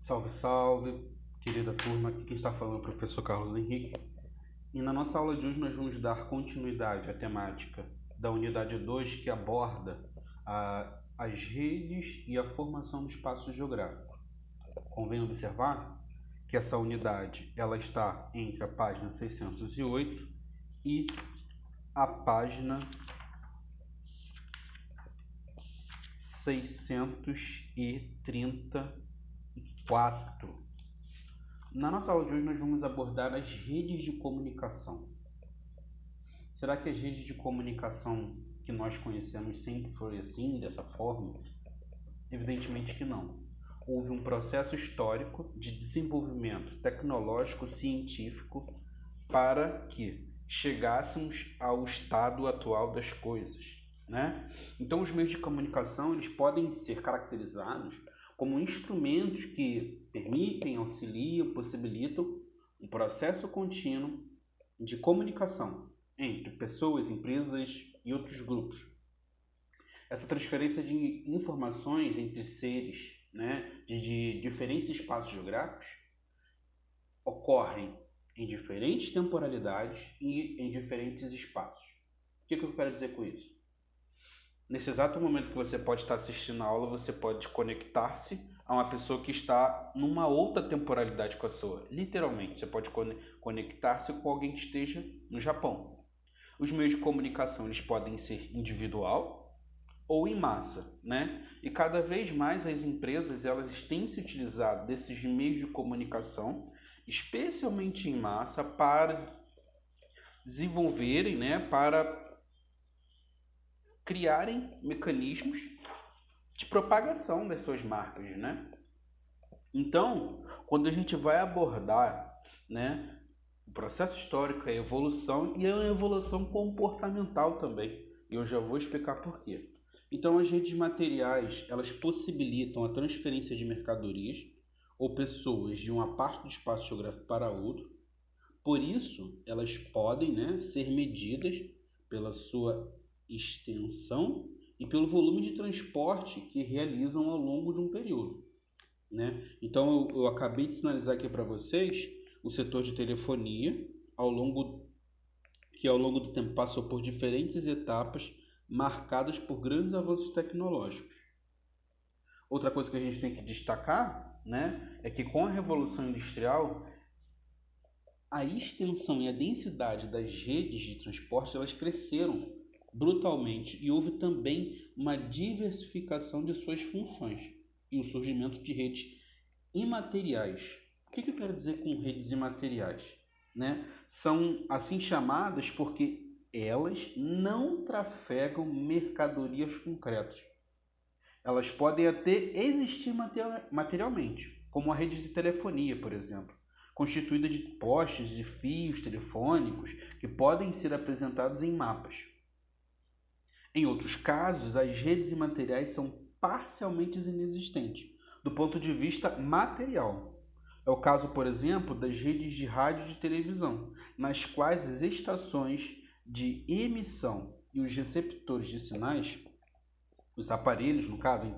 Salve, salve, querida turma, aqui quem está falando é o professor Carlos Henrique. E na nossa aula de hoje nós vamos dar continuidade à temática da unidade 2 que aborda as redes e a formação do espaço geográfico. Convém observar que essa unidade ela está entre a página 608 e a página 634. Na nossa aula de hoje nós vamos abordar as redes de comunicação. Será que as redes de comunicação que nós conhecemos sempre foi assim, dessa forma? Evidentemente que não. Houve um processo histórico de desenvolvimento tecnológico, científico, para que chegássemos ao estado atual das coisas, né? Então, os meios de comunicação eles podem ser caracterizados como instrumentos que permitem, auxiliam, possibilitam um processo contínuo de comunicação entre pessoas, empresas e outros grupos. Essa transferência de informações entre seres, né, de diferentes espaços geográficos ocorrem em diferentes temporalidades e em diferentes espaços. O que eu quero dizer com isso? Nesse exato momento que você pode estar assistindo a aula, você pode conectar-se a uma pessoa que está numa outra temporalidade com a sua. Literalmente, você pode conectar-se com alguém que esteja no Japão. Os meios de comunicação eles podem ser individual ou em massa, né? E cada vez mais as empresas elas têm se utilizado desses meios de comunicação, especialmente em massa, para desenvolverem, né, para criarem mecanismos de propagação das suas marcas, né? Então, quando a gente vai abordar, né, o processo histórico, a evolução e a evolução comportamental também, e eu já vou explicar por quê. Então, as redes materiais, elas possibilitam a transferência de mercadorias ou pessoas de uma parte do espaço geográfico para outro. Por isso, elas podem, né, ser medidas pela sua extensão e pelo volume de transporte que realizam ao longo de um período, né? Então, eu acabei de sinalizar aqui para vocês o setor de telefonia, ao longo do tempo passou por diferentes etapas marcadas por grandes avanços tecnológicos. Outra coisa que a gente tem que destacar, né, é que com a Revolução Industrial, a extensão e a densidade das redes de transporte elas cresceram brutalmente e houve também uma diversificação de suas funções e o surgimento de redes imateriais. O que eu quero dizer com redes imateriais? Né? São assim chamadas porque elas não trafegam mercadorias concretas. Elas podem até existir materialmente, como a rede de telefonia, por exemplo, constituída de postes e fios telefônicos que podem ser apresentados em mapas. Em outros casos, as redes imateriais são parcialmente inexistentes, do ponto de vista material. É o caso, por exemplo, das redes de rádio e de televisão, nas quais as estações de emissão e os receptores de sinais, os aparelhos, no caso,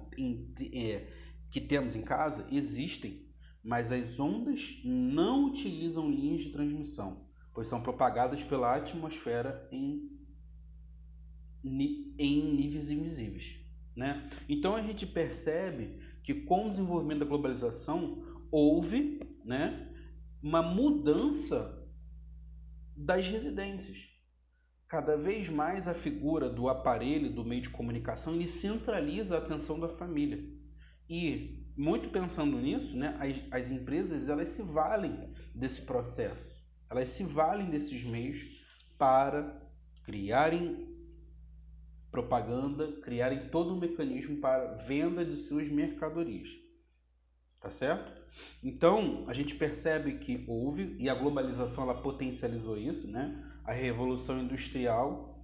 que temos em casa, existem, mas as ondas não utilizam linhas de transmissão, pois são propagadas pela atmosfera em níveis invisíveis, né? Então a gente percebe que com o desenvolvimento da globalização houve, né, uma mudança das residências. Cada vez mais a figura do aparelho, do meio de comunicação, ele centraliza a atenção da família. E muito pensando nisso, né, as empresas elas se valem desse processo, elas se valem desses meios para criarem propaganda, criarem todo um mecanismo para venda de suas mercadorias. Tá certo? Então, a gente percebe que houve, e a globalização ela potencializou isso, né? A Revolução Industrial,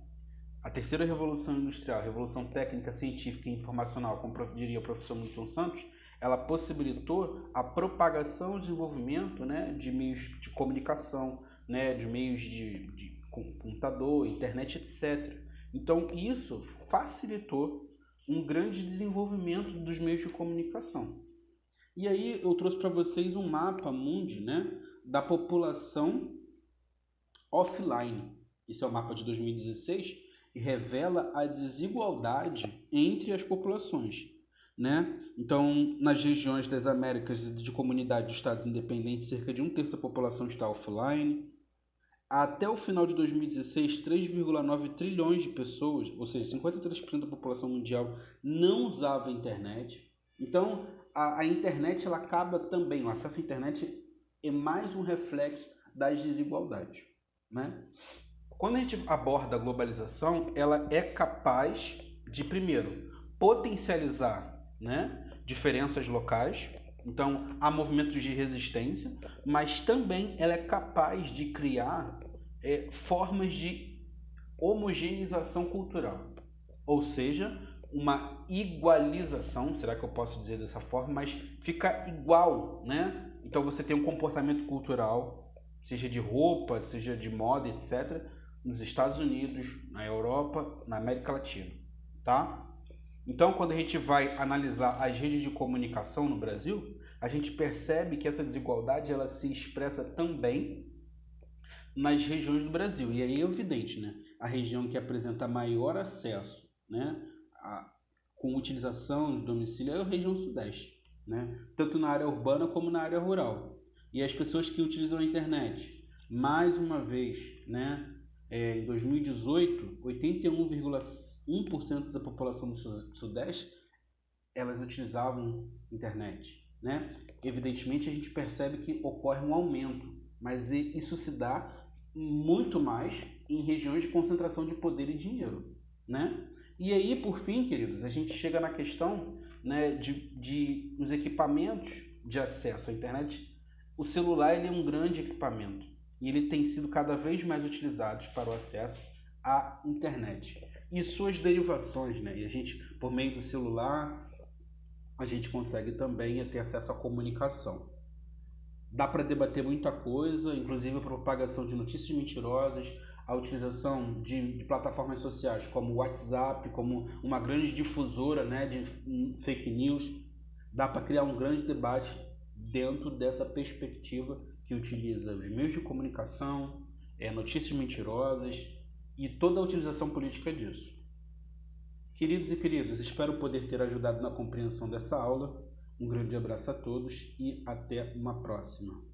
a terceira Revolução Industrial, a Revolução Técnica, Científica e Informacional, como diria o professor Milton Santos, ela possibilitou a propagação e desenvolvimento, né, de meios de comunicação, né, de meios de computador, internet, etc. Então, isso facilitou um grande desenvolvimento dos meios de comunicação. E aí eu trouxe para vocês um mapa mundi, né, da população offline. Esse é o mapa de 2016 e revela a desigualdade entre as populações, né? Então, nas regiões das Américas e de comunidades de estados independentes, cerca de um terço da população está offline. Até o final de 2016, 3,9 trilhões de pessoas, ou seja, 53% da população mundial, não usava a internet. Então, a internet ela acaba também, o acesso à internet é mais um reflexo das desigualdades, né? Quando a gente aborda a globalização, ela é capaz de, primeiro, potencializar, né, diferenças locais. Então, há movimentos de resistência, mas também ela é capaz de criar formas de homogeneização cultural. Ou seja, uma igualização, será que eu posso dizer dessa forma? Mas fica igual, né? Então, você tem um comportamento cultural, seja de roupa, seja de moda, etc., nos Estados Unidos, na Europa, na América Latina, tá? Então, quando a gente vai analisar as redes de comunicação no Brasil, a gente percebe que essa desigualdade ela se expressa também nas regiões do Brasil. E aí é evidente, né? A região que apresenta maior acesso, né, com utilização de domicílio é a região sudeste, né? Tanto na área urbana como na área rural. E as pessoas que utilizam a internet, mais uma vez, né, em 2018, 81,1% da população do Sudeste elas utilizavam internet, né? Evidentemente, a gente percebe que ocorre um aumento, mas isso se dá muito mais em regiões de concentração de poder e dinheiro, né? E aí, por fim, queridos, a gente chega na questão, né, de os equipamentos de acesso à internet. O celular ele é um grande equipamento e ele tem sido cada vez mais utilizado para o acesso à internet e suas derivações, né? E a gente, por meio do celular, a gente consegue também ter acesso à comunicação. Dá para debater muita coisa, inclusive a propagação de notícias mentirosas, a utilização de plataformas sociais como o WhatsApp, como uma grande difusora, né, de fake news. Dá para criar um grande debate dentro dessa perspectiva que utiliza os meios de comunicação, notícias mentirosas e toda a utilização política disso. Queridos e queridas, espero poder ter ajudado na compreensão dessa aula. Um grande abraço a todos e até uma próxima.